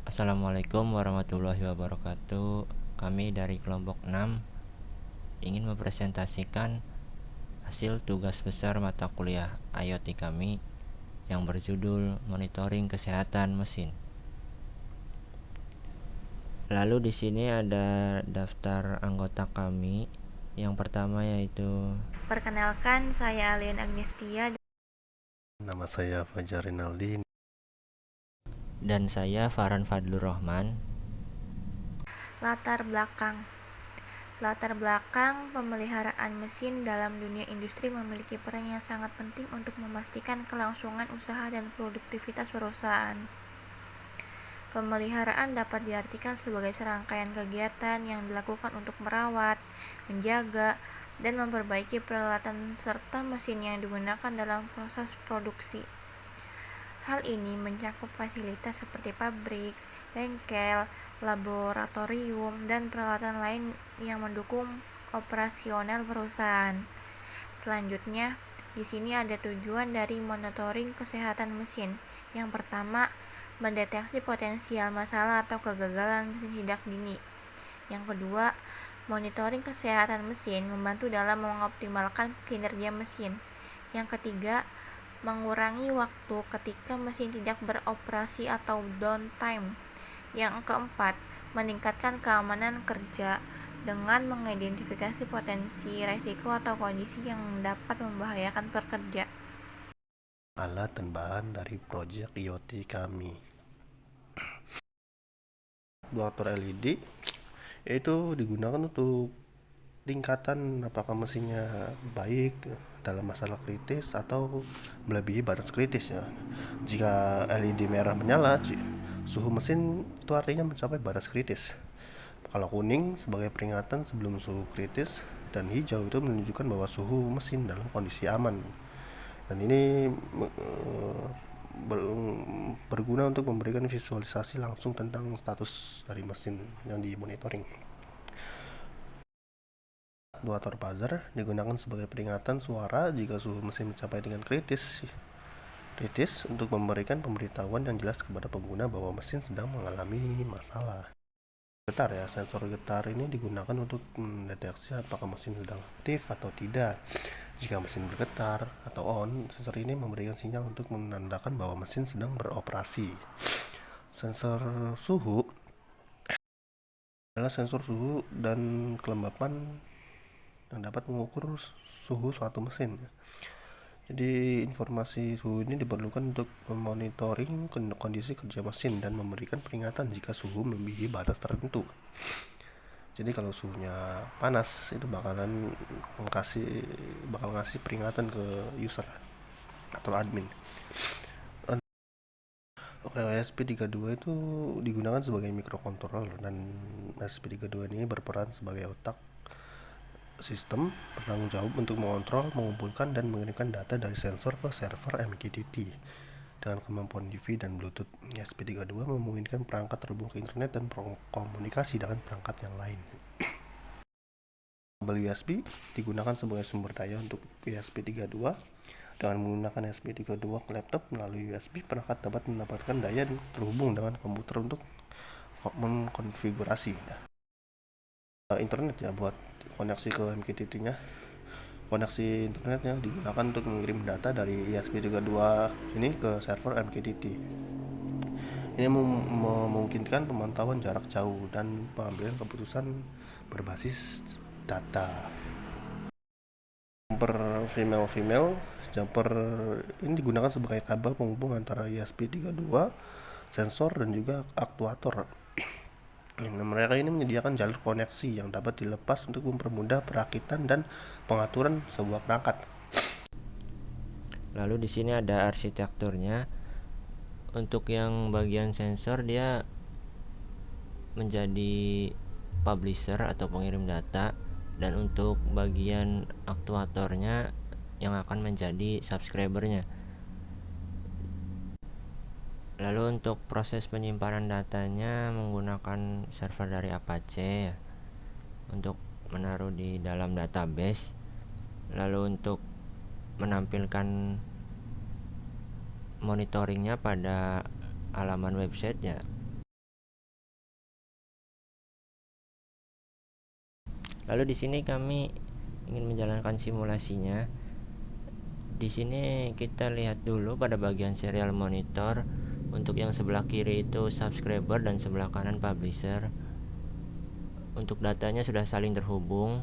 Assalamualaikum warahmatullahi wabarakatuh. Kami dari kelompok 6 ingin mempresentasikan hasil tugas besar mata kuliah IoT kami yang berjudul Monitoring Kesehatan Mesin. Lalu di sini ada daftar anggota kami. Yang pertama yaitu Perkenalkan, saya Alian Agnestia. Nama saya Fajar Rinaldi. dan saya Farhan Fadlur Rahman. Latar belakang pemeliharaan mesin dalam dunia industri memiliki peran yang sangat penting untuk memastikan kelangsungan usaha dan produktivitas perusahaan. Pemeliharaan dapat diartikan sebagai serangkaian kegiatan yang dilakukan untuk merawat, menjaga, dan memperbaiki peralatan serta mesin yang digunakan dalam proses produksi. Hal ini mencakup fasilitas seperti pabrik, bengkel, laboratorium, dan peralatan lain yang mendukung operasional perusahaan. Selanjutnya, di sini ada tujuan dari monitoring kesehatan mesin. Yang pertama, mendeteksi potensial masalah atau kegagalan mesin sejak dini. Yang kedua, monitoring kesehatan mesin membantu dalam mengoptimalkan kinerja mesin. Yang ketiga, mengurangi waktu ketika mesin tidak beroperasi atau downtime. Yang keempat, meningkatkan keamanan kerja dengan mengidentifikasi potensi risiko atau kondisi yang dapat membahayakan pekerja. Alat dan bahan dari proyek IoT kami. Aktuator LED itu digunakan untuk tingkatan apakah mesinnya baik dalam masalah kritis atau melebihi batas kritis ya. Jika LED merah menyala, suhu mesin itu artinya mencapai batas kritis. Kalau kuning sebagai peringatan sebelum suhu kritis, dan hijau itu menunjukkan bahwa suhu mesin dalam kondisi aman. Dan ini berguna untuk memberikan visualisasi langsung tentang status dari mesin yang dimonitoring. Aktuator buzzer digunakan sebagai peringatan suara jika suhu mesin mencapai dengan kritis untuk memberikan pemberitahuan yang jelas kepada pengguna bahwa mesin sedang mengalami masalah. Getar ya, sensor getar ini digunakan untuk mendeteksi apakah mesin sedang aktif atau tidak. Jika mesin bergetar atau on, sensor ini memberikan sinyal untuk menandakan bahwa mesin sedang beroperasi. Sensor suhu adalah sensor suhu dan kelembapan yang dapat mengukur suhu suatu mesin. Jadi informasi suhu ini diperlukan untuk memonitoring kondisi kerja mesin dan memberikan peringatan jika suhu melebihi batas tertentu. Jadi kalau suhunya panas itu bakal ngasih peringatan ke user atau admin. Oke, ESP32 itu digunakan sebagai microcontroller, dan ESP32 ini berperan sebagai otak sistem bertanggung jawab untuk mengontrol, mengumpulkan, dan mengirimkan data dari sensor ke server MQTT dengan kemampuan UV dan Bluetooth. ESP32 memungkinkan perangkat terhubung ke internet dan berkomunikasi dengan perangkat yang lain. Kabel USB digunakan sebagai sumber daya untuk ESP32. Dengan menggunakan ESP32 ke laptop melalui USB, perangkat dapat mendapatkan daya dan terhubung dengan komputer untuk mengkonfigurasi internet ya, buat koneksi ke MQTT-nya. Koneksi internetnya digunakan untuk mengirim data dari ESP32 ini ke server MQTT. Ini memungkinkan pemantauan jarak jauh dan pengambilan keputusan berbasis data. Jumper ini digunakan sebagai kabel penghubung antara ESP32, sensor, dan juga aktuator. Mereka ini menyediakan jalur koneksi yang dapat dilepas untuk mempermudah perakitan dan pengaturan sebuah perangkat. Lalu di sini ada arsitekturnya. Untuk yang bagian sensor dia menjadi publisher atau pengirim data, dan untuk bagian aktuatornya yang akan menjadi subscribernya. Lalu untuk proses penyimpanan datanya menggunakan server dari Apache ya, untuk menaruh di dalam database. Lalu untuk menampilkan monitoringnya pada halaman website ya, Lalu di sini kami ingin menjalankan simulasinya. Di sini kita lihat dulu pada bagian serial monitor. Untuk yang sebelah kiri itu subscriber dan sebelah kanan publisher. Untuk datanya sudah saling terhubung.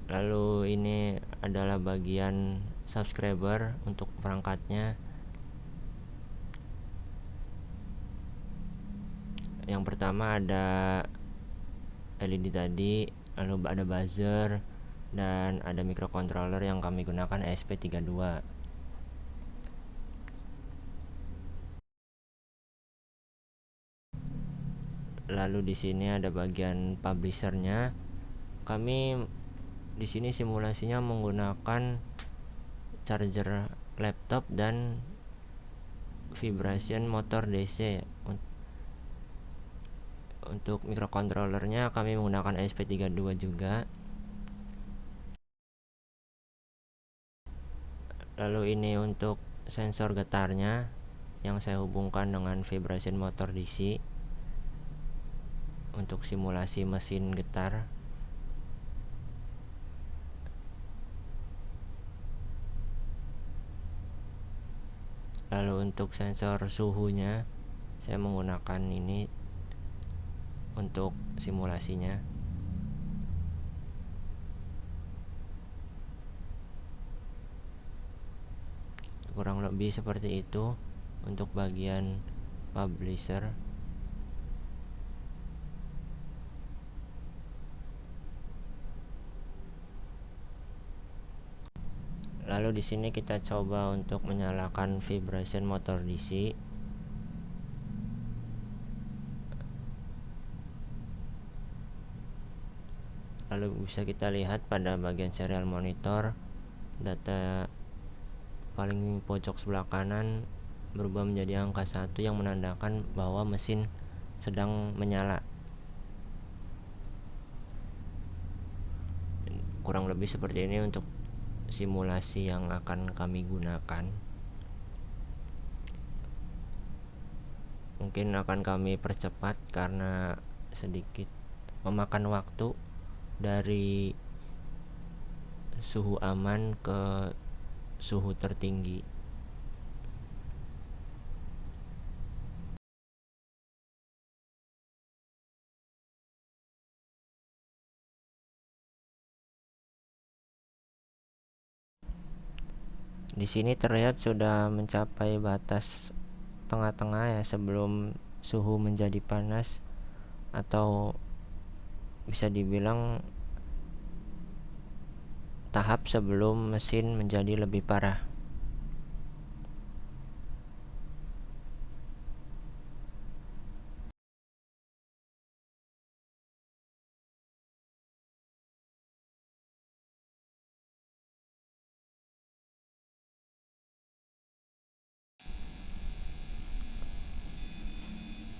Lalu ini adalah bagian subscriber untuk perangkatnya. Yang pertama ada LED tadi, lalu ada buzzer, dan ada microcontroller yang kami gunakan ESP32. Lalu di sini ada bagian publishernya. Kami di sini simulasinya menggunakan charger laptop dan vibration motor DC. Untuk microcontrollernya kami menggunakan ESP32 juga. Lalu ini untuk sensor getarnya yang saya hubungkan dengan vibration motor DC untuk simulasi mesin getar. Lalu untuk sensor suhunya saya menggunakan ini untuk simulasinya. Kurang lebih seperti itu untuk bagian publisher. Lalu di sini kita coba untuk menyalakan vibration motor DC. Lalu bisa kita lihat pada bagian serial monitor, data paling pojok sebelah kanan berubah menjadi angka 1 yang menandakan bahwa mesin sedang menyala. Kurang lebih seperti ini untuk simulasi yang akan kami gunakan. Mungkin akan kami percepat karena sedikit memakan waktu dari suhu aman ke suhu tertinggi. Di sini terlihat sudah mencapai batas tengah-tengah ya, sebelum suhu menjadi panas, atau bisa dibilang tahap sebelum mesin menjadi lebih parah.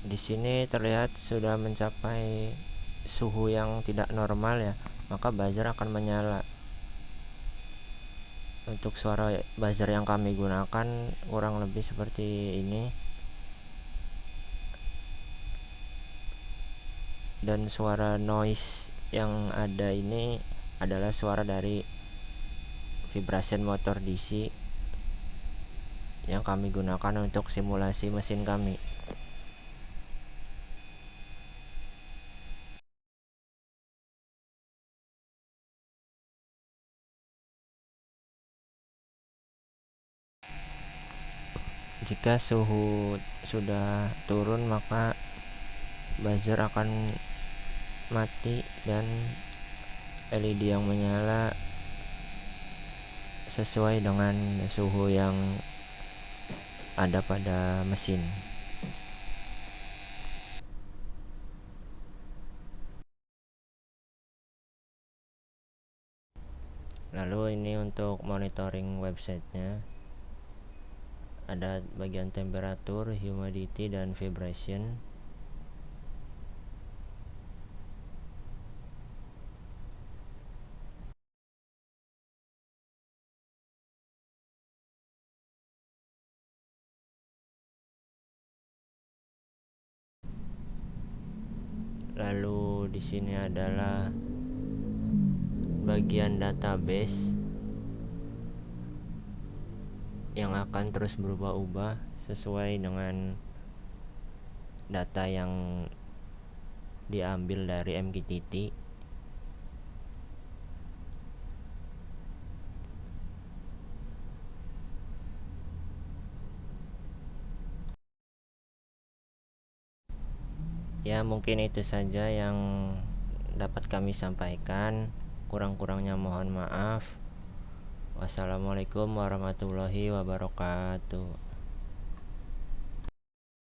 Di sini terlihat sudah mencapai suhu yang tidak normal ya, maka buzzer akan menyala. Untuk suara buzzer yang kami gunakan kurang lebih seperti ini. Dan suara noise yang ada ini adalah suara dari vibration motor DC yang kami gunakan untuk simulasi mesin kami. Jika suhu sudah turun maka buzzer akan mati dan LED yang menyala sesuai dengan suhu yang ada pada mesin. Lalu ini untuk monitoring websitenya, ada bagian temperatur, humidity, dan vibration. Lalu di sini adalah bagian database yang akan terus berubah-ubah sesuai dengan data yang diambil dari MQTT. Ya, mungkin itu saja yang dapat kami sampaikan. Kurang-kurangnya mohon maaf. Wassalamualaikum warahmatullahi wabarakatuh.